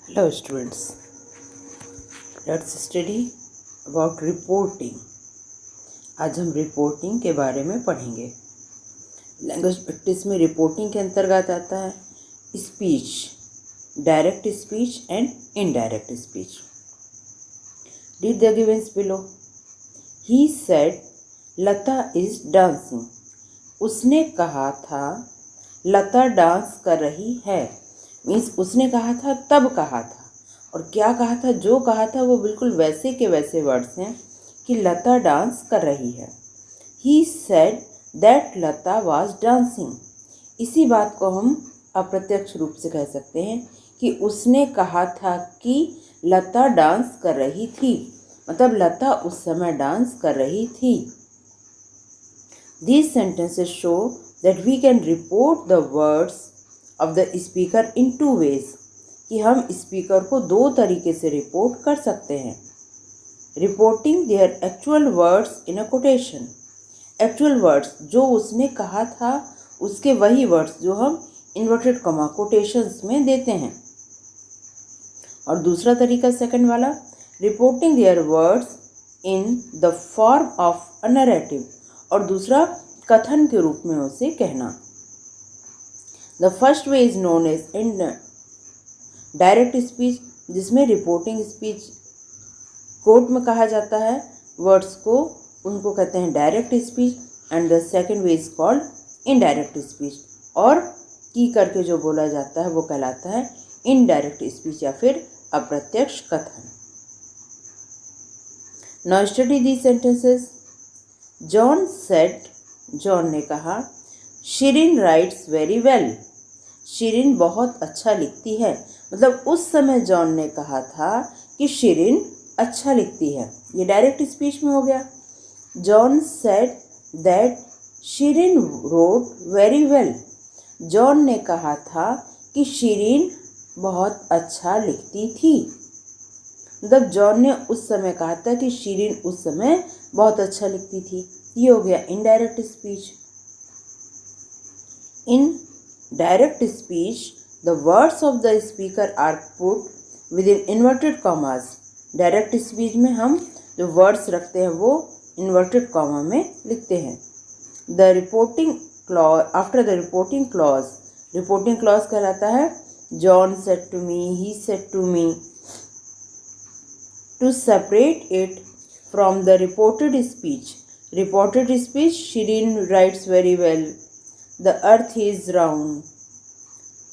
Hello students, let's study about reporting. आज हम reporting के बारे में पढ़ेंगे। लैंग्वेज प्रैक्टिस में रिपोर्टिंग के अंतर्गत आता है speech, direct speech and indirect speech. Read the givens below. He said Lata is dancing. उसने कहा था लता डांस कर रही है। मीन्स उसने कहा था तब कहा था, और क्या कहा था, जो कहा था वो बिल्कुल वैसे के वैसे वर्ड्स हैं कि लता डांस कर रही है। He said that Lata was dancing. इसी बात को हम अप्रत्यक्ष रूप से कह सकते हैं कि उसने कहा था कि लता डांस कर रही थी, मतलब लता उस समय डांस कर रही थी। These sentences show that we can report the words of the speaker in two ways, कि हम स्पीकर को दो तरीके से रिपोर्ट कर सकते हैं। Reporting their actual words in a quotation. Actual words जो उसने कहा था उसके वही वर्ड्स जो हम इन्वर्टेड कॉमा कोटेशंस में देते हैं। और दूसरा तरीका सेकंड वाला, reporting their words in the form of a narrative, और दूसरा कथन के रूप में उसे कहना। The first way is known as in direct speech, जिसमें रिपोर्टिंग स्पीच कोर्ट में कहा जाता है वर्ड्स को, उनको कहते हैं direct speech. And the second way is called indirect speech, और की करके जो बोला जाता है वो कहलाता है इनडायरेक्ट स्पीच या फिर अप्रत्यक्ष कथन। Now study these sentences. John said, John ने कहा, Shirin rights very well. Shirin बहुत अच्छा लिखती है। मतलब उस समय जॉन ने कहा था कि शिरीन अच्छा लिखती है। ये डायरेक्ट स्पीच में हो गया। John said that Shireen wrote very well. John ने कहा था कि शिरीन बहुत अच्छा लिखती थी। मतलब जॉन ने उस समय कहा था कि शिरीन उस समय बहुत अच्छा लिखती थी। ये हो गया indirect speech. In direct speech the words of the speaker are put within inverted commas. Direct speech में हम जो वर्ड्स रखते हैं वो इन्वर्टेड कॉमा में लिखते हैं। The reporting clause, after the reporting clause, reporting clause कहलाता है John said to me, he said to me. To separate it from the reported speech, reported speech, Shireen writes very well, the earth is round.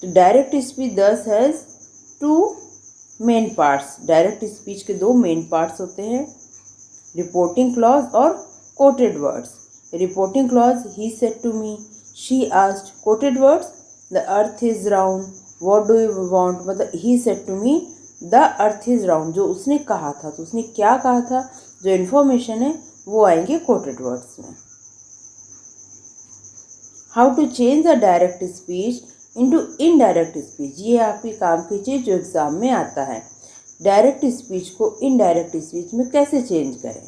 The direct speech thus has two main parts. Direct speech के दो main parts होते हैं, reporting clause और quoted words. Reporting clause, he said to me, she asked. Quoted words, the earth is round, what do you want, मतलब he said to me the earth is round, जो उसने कहा था, तो उसने क्या कहा था, जो इन्फॉर्मेशन है वो आएंगे कोटेड वर्ड्स में। How to change the direct speech into indirect speech, ये आपकी काम की चीज जो एग्जाम में आता है। डायरेक्ट स्पीच को इनडायरेक्ट स्पीच में कैसे चेंज करें।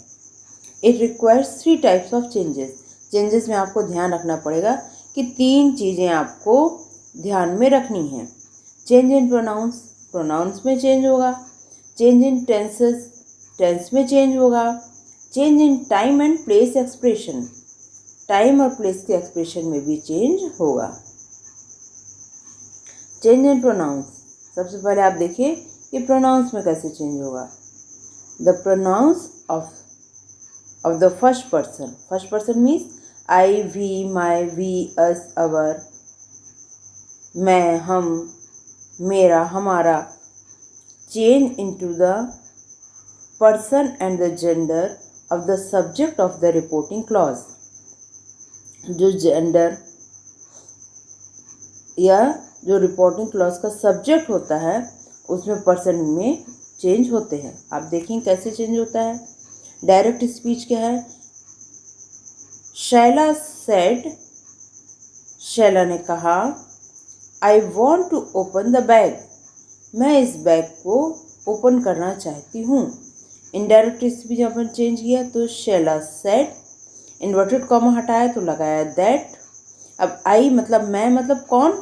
It requires 3 types of changes. Changes में आपको ध्यान रखना पड़ेगा कि 3 चीज़ें आपको ध्यान में रखनी हैं। चेंज इन प्रोनाउंस, प्रोनाउंस में चेंज होगा। चेंज इन टेंसेस, टेंस में चेंज होगा। Change in time and place expression, time और प्लेस के एक्सप्रेशन में भी चेंज होगा। चेंज इन प्रोनाउंस, सबसे पहले आप देखिए कि प्रोनाउंस में कैसे चेंज होगा। The pronouns of the first person, first person means I, we, my, we, us, our, मैं, हम, मेरा, हमारा, change into the person and the gender of the subject of the reporting clause। जो gender या जो reporting clause का subject होता है उसमें पर्सन में चेंज होते हैं। आप देखें कैसे चेंज होता है। डायरेक्ट स्पीच क्या है। शैला सेड, शैला ने कहा, I want to open the bag, मैं इस बैग को ओपन करना चाहती हूँ। इनडायरेक्ट स्पीच अपन चेंज किया तो शैला सेड, इन्वर्टेड कॉमा हटाया तो लगाया दैट। अब आई मतलब मैं, मतलब कौन,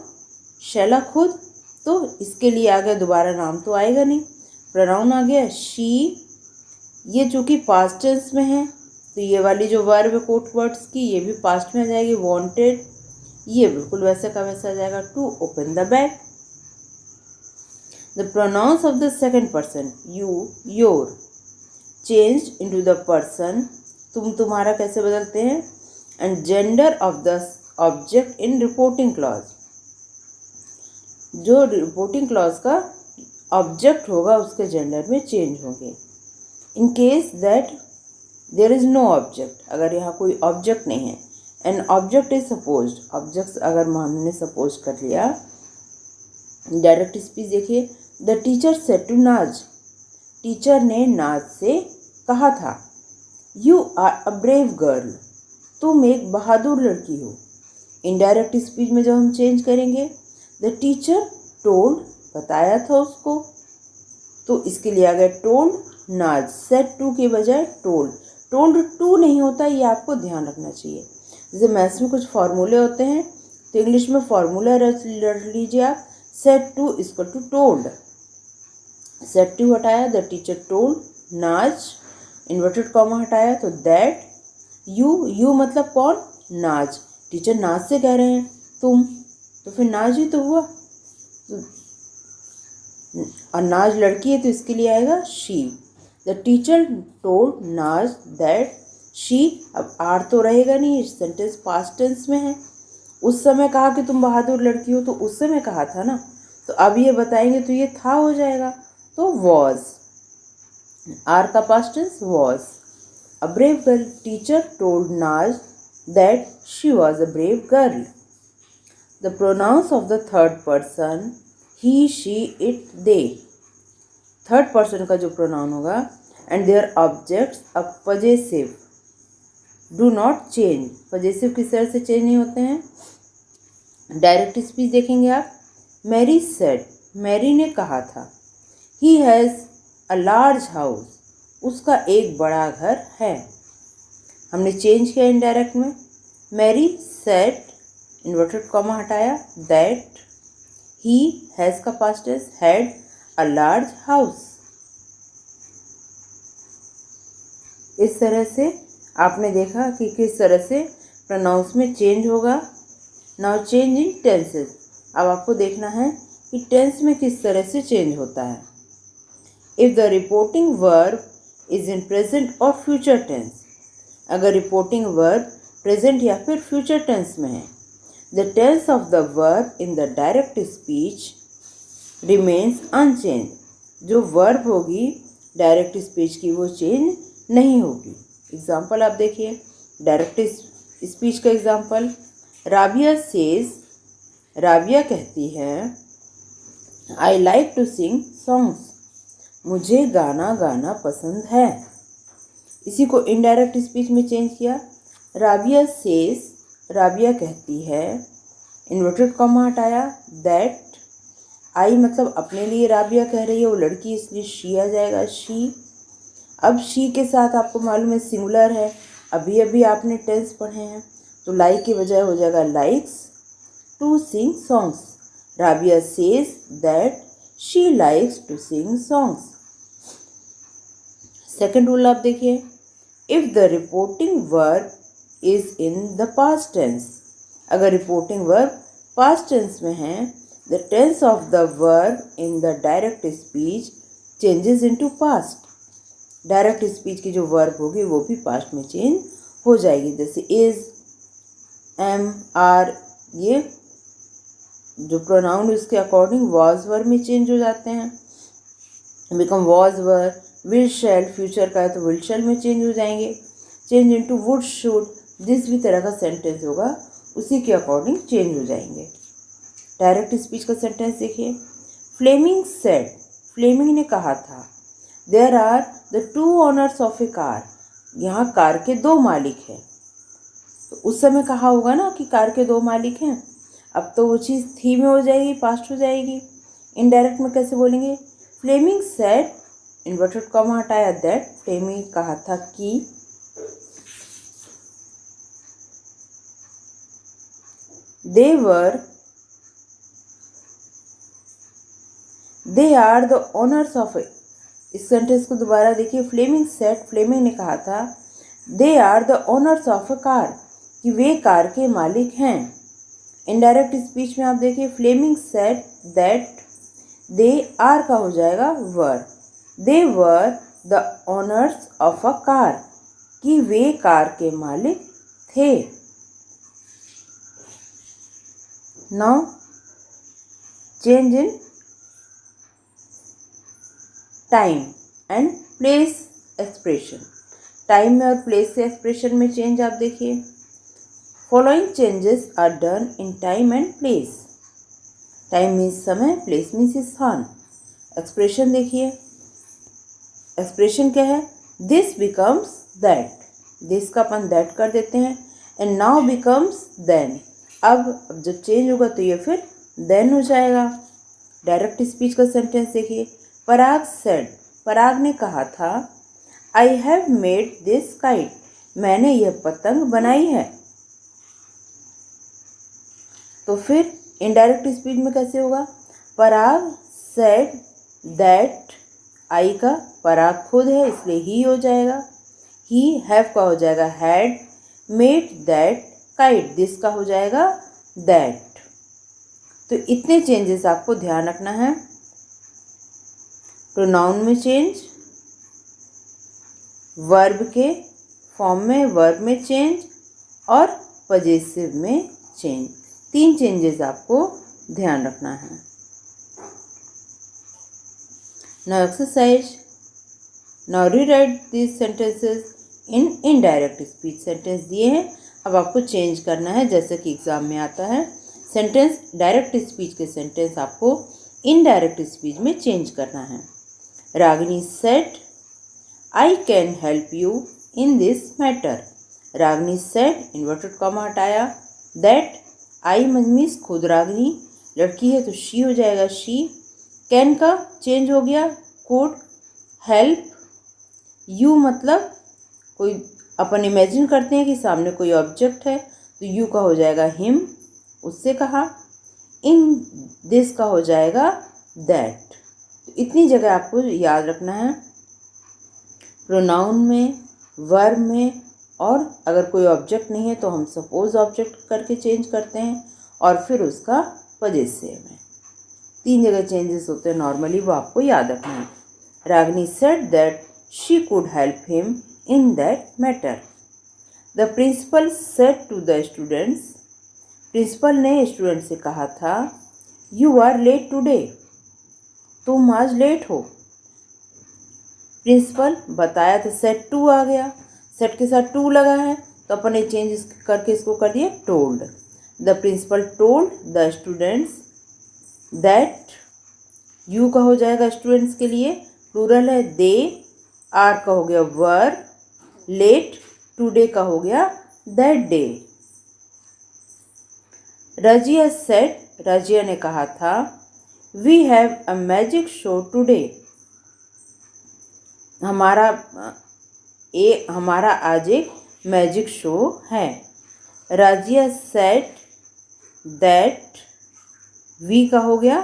शैला खुद, तो इसके लिए आ गया, दोबारा नाम तो आएगा नहीं, प्रोनाउन आ गया शी। ये चूँकि पास्ट टेंस में है तो ये वाली जो वर्ब है कोट वर्ड्स की, ये भी पास्ट में आ जाएगी। वांटेड, ये बिल्कुल वैसे का वैसा आ जाएगा, to open the bag. The pronouns of the second person, you, your, change into the person, तुम तुम्हारा कैसे बदलते हैं, and gender of the object in reporting clause, जो रिपोर्टिंग क्लॉज का ऑब्जेक्ट होगा उसके जेंडर में चेंज होंगे। In case that there is no object, अगर यहाँ कोई ऑब्जेक्ट नहीं है, an object is supposed, object अगर हमने सपोज कर लिया। डायरेक्ट स्पीच देखिए, the teacher said to Naz, teacher ने नाज से कहा था, you are a brave girl, तुम एक बहादुर लड़की हो। इनडायरेक्ट स्पीच में जब हम चेंज करेंगे, द टीचर टोल्ड, बताया था उसको, तो इसके लिए आ गया टोल्ड नाज, सेड टू के बजाय टोल्ड। टोल्ड टू नहीं होता, ये आपको ध्यान रखना चाहिए। जैसे मैथ्स में कुछ फार्मूले होते हैं तो इंग्लिश में फार्मूला रट लीजिए आप, said to equal to told, said to हटाया, the teacher told Naz, inverted comma हटाया तो दैट, यू मतलब कौन, नाज, टीचर नाज से कह रहे हैं तुम, तो फिर नाज ही तो हुआ, और नाज लड़की है तो इसके लिए आएगा she. The teacher told Naaz that she, अब आर तो रहेगा नहीं, सेंटेंस पास्ट टेंस में है। उस समय कहा कि तुम बहादुर लड़की हो, तो उस समय कहा था ना, तो अब ये बताएंगे तो ये था हो जाएगा, तो वॉज, आर का past tense was. A brave girl, teacher told Naaz that she was a brave girl. The pronouns of the third person, he, she, it, they, third person का जो प्रोनाउन होगा, and their objects a possessive, do not change, possessive किस तरह से change नहीं होते हैं। Direct speech देखेंगे आप, मैरी सेड, मैरी ने कहा था, he has a large house, उसका एक बड़ा घर है। हमने चेंज किया इनडायरेक्ट में, मैरी सेड, इन्वर्टेड कॉमा हटाया, दैट ही, हैज़ का past tense, had a large house. इस तरह से आपने देखा कि किस तरह से प्रोनाउंस में चेंज होगा। नाउ चेंज इन टेंसेस, अब आपको देखना है कि टेंस में किस तरह से चेंज होता है। If the reporting verb is in present और फ्यूचर टेंस, अगर रिपोर्टिंग वर्ब प्रेजेंट या फिर फ्यूचर टेंस में है, the tense of the verb in the direct speech remains unchange, जो वर्ब होगी डायरेक्ट स्पीच की वो चेंज नहीं होगी। एग्जाम्पल आप देखिए, डायरेक्ट स्पीच का एग्जाम्पल, राबिया सेज, राबिया कहती है, I like to sing songs, मुझे गाना गाना पसंद है। इसी को इनडायरेक्ट स्पीच में चेंज किया, राबिया सेज, राबिया कहती है, इन्वर्टेड कॉमा हटाया, दैट, आई मतलब अपने लिए राबिया कह रही है, वो लड़की इसलिए शी आ जाएगा, शी। अब शी के साथ आपको मालूम है सिंगुलर है, अभी अभी आपने टेंस पढ़े हैं, तो लाइक के बजाय हो जाएगा likes to sing songs. Rabia says that she likes to sing songs. Second rule आप देखिए, if the reporting verb is in the past tense, अगर रिपोर्टिंग वर्ब पास्ट टेंस में है, the tense of the verb in the direct speech changes into past, direct speech की जो verb होगी वो भी पास्ट में चेंज हो जाएगी। जैसे इज, एम, आर, ये जो प्रोनाउन उसके अकॉर्डिंग वॉज वर्ब में चेंज हो जाते हैं, become was verb. Will shell future का है तो विल शैल में चेंज हो जाएंगे, चेंज इनटू वुड, शुड, जिस भी तरह का सेंटेंस होगा उसी के अकॉर्डिंग चेंज हो जाएंगे। डायरेक्ट स्पीच का सेंटेंस देखिए, फ्लेमिंग सेड, फ्लेमिंग ने कहा था, there are the two owners of a car, यहाँ कार के दो मालिक हैं। तो उस समय कहा होगा ना कि कार के दो मालिक हैं, अब तो वो चीज़ थी में हो जाएगी, पास्ट हो जाएगी। इनडायरेक्ट में कैसे बोलेंगे, फ्लेमिंग सेड, इन्वर्टेड कॉमा हटाया, दैट, फ्लेमिंग कहा था कि, they were they are the owners of, इस सेंटेंस को दोबारा देखिए। फ्लेमिंग सेड, फ्लेमिंग ने कहा था they are the owners of a car, कि वे कार के मालिक हैं। इनडायरेक्ट स्पीच में आप देखिए Fleming said that they are का हो जाएगा were, they were the owners of a car, कि वे कार के मालिक थे। Now change in time and place expression, time में और प्लेस से एक्सप्रेशन में चेंज आप देखिए। Following changes are done in time and place, time means समय, प्लेस मीन्स स्थान। एक्सप्रेशन देखिए, एक्सप्रेशन क्या है, दिस बिकम्स दैट, दिस का अपन दैट कर देते हैं, एंड नाउ बिकम्स देन, अब जब चेंज होगा तो ये फिर देन हो जाएगा। डायरेक्ट स्पीच का सेंटेंस देखिए। पराग सेड, पराग ने कहा था I have made this kite, मैंने यह पतंग बनाई है। तो फिर इनडायरेक्ट स्पीच में कैसे होगा, पराग सेड दैट, आई का पराग खुद है इसलिए ही हो जाएगा, ही हैव का हो जाएगा had, made that kite, this का हो जाएगा दैट। तो इतने चेंजेस आपको ध्यान रखना है। प्रोनाउन में चेंज, वर्ब के फॉर्म में वर्ब में चेंज, और पजेसिव में चेंज, तीन चेंजेस आपको ध्यान रखना है। Now exercise, now rewrite these sentences in indirect speech, sentence दिए हैं अब आपको चेंज करना है जैसे कि एग्जाम में आता है। सेंटेंस डायरेक्ट स्पीच के सेंटेंस आपको इनडायरेक्ट स्पीच में चेंज करना है। Ragini said I can help you in this matter, Ragini said inverted comma हटाया, दैट आई मीन्स खुद रागिनी, लड़की है तो शी हो जाएगा शी, कैन का चेंज हो गया कुड, हेल्प, यू मतलब कोई अपन इमेजिन करते हैं कि सामने कोई ऑब्जेक्ट है तो यू का हो जाएगा हिम, उससे कहा, इन दिस का हो जाएगा दैट। तो इतनी जगह आपको याद रखना है, प्रोनाउन में, वर्ब में, और अगर कोई ऑब्जेक्ट नहीं है तो हम सपोज ऑब्जेक्ट करके चेंज करते हैं, और फिर उसका पजेसिव में। तीन जगह चेंजेस होते हैं नॉर्मली, वो आपको याद रखना है। Ragini said that she could help him in that matter. The principal said to the students, principal ने स्टूडेंट से कहा था यू आर लेट टुडे, तुम आज लेट हो। प्रिंसिपल बताया तो सेट टू आ गया, सेट के साथ टू लगा है तो अपन ने चेंज करके इसको कर दिया told. The principal told the students that, you का हो जाएगा स्टूडेंट्स के लिए, प्लूरल है, दे, आर का हो गया वर, लेट, टुडे का हो गया that day. Razia said, Razia ने कहा था we have a magic show today, हमारा आज एक मैजिक शो है। राजिया सेड दैट, वी का हो गया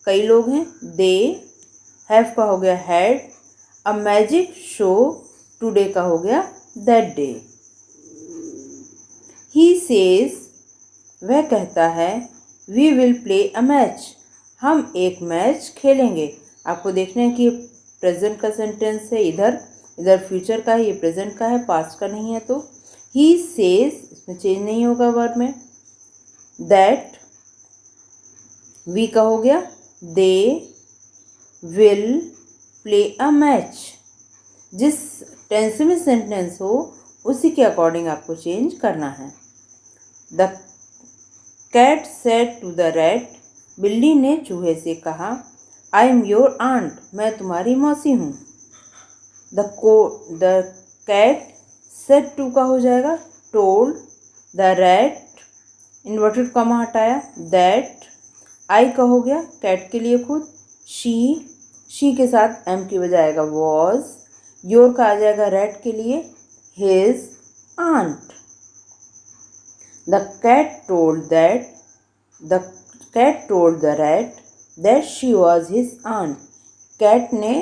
कई लोग हैं, दे, हैव का हो गया had, a magic show today का हो गया दैट डे। ही सेज, वह कहता है we will play a match, हम एक मैच खेलेंगे। आपको देखना है कि प्रेजेंट का सेंटेंस है, इधर फ्यूचर का है, ये प्रेजेंट का है, पास्ट का नहीं है। तो ही सेज, इसमें चेंज नहीं होगा वर्ब में, दैट, वी का हो गया, they will play a match, जिस टेंस में सेंटेंस हो उसी के अकॉर्डिंग आपको चेंज करना है। The cat said to the rat, बिल्ली ने चूहे से कहा आई एम योर आंट, मैं तुम्हारी मौसी हूँ। द कैट सेड टू का हो जाएगा told the rat, inverted comma हटाया, दैट, आई का हो गया कैट के लिए खुद, शी के साथ एम की बजाय आएगा वॉज, योर का आ जाएगा रैट के लिए his aunt. The cat told the rat that she was his aunt. Cat ने,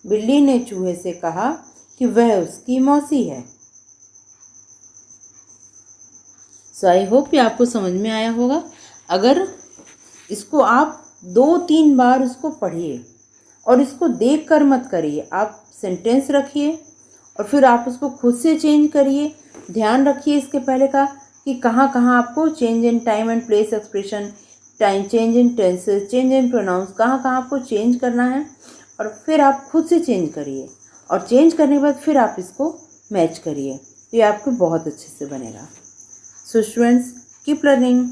बिल्ली ने चूहे से कहा कि वह उसकी मौसी है। सो आई होप ये आपको समझ में आया होगा। अगर इसको आप 2-3 बार उसको पढ़िए और इसको देख कर मत करिए, आप सेंटेंस रखिए और फिर आप उसको खुद से चेंज करिए। ध्यान रखिए इसके पहले का कि कहाँ कहाँ आपको change in time and place expression, time change in tenses, change in pronouns, कहाँ कहाँ आपको चेंज करना है, और फिर आप खुद से चेंज करिए और चेंज करने के बाद फिर आप इसको मैच करिए, तो ये आपको बहुत अच्छे से बनेगा। So students, keep learning.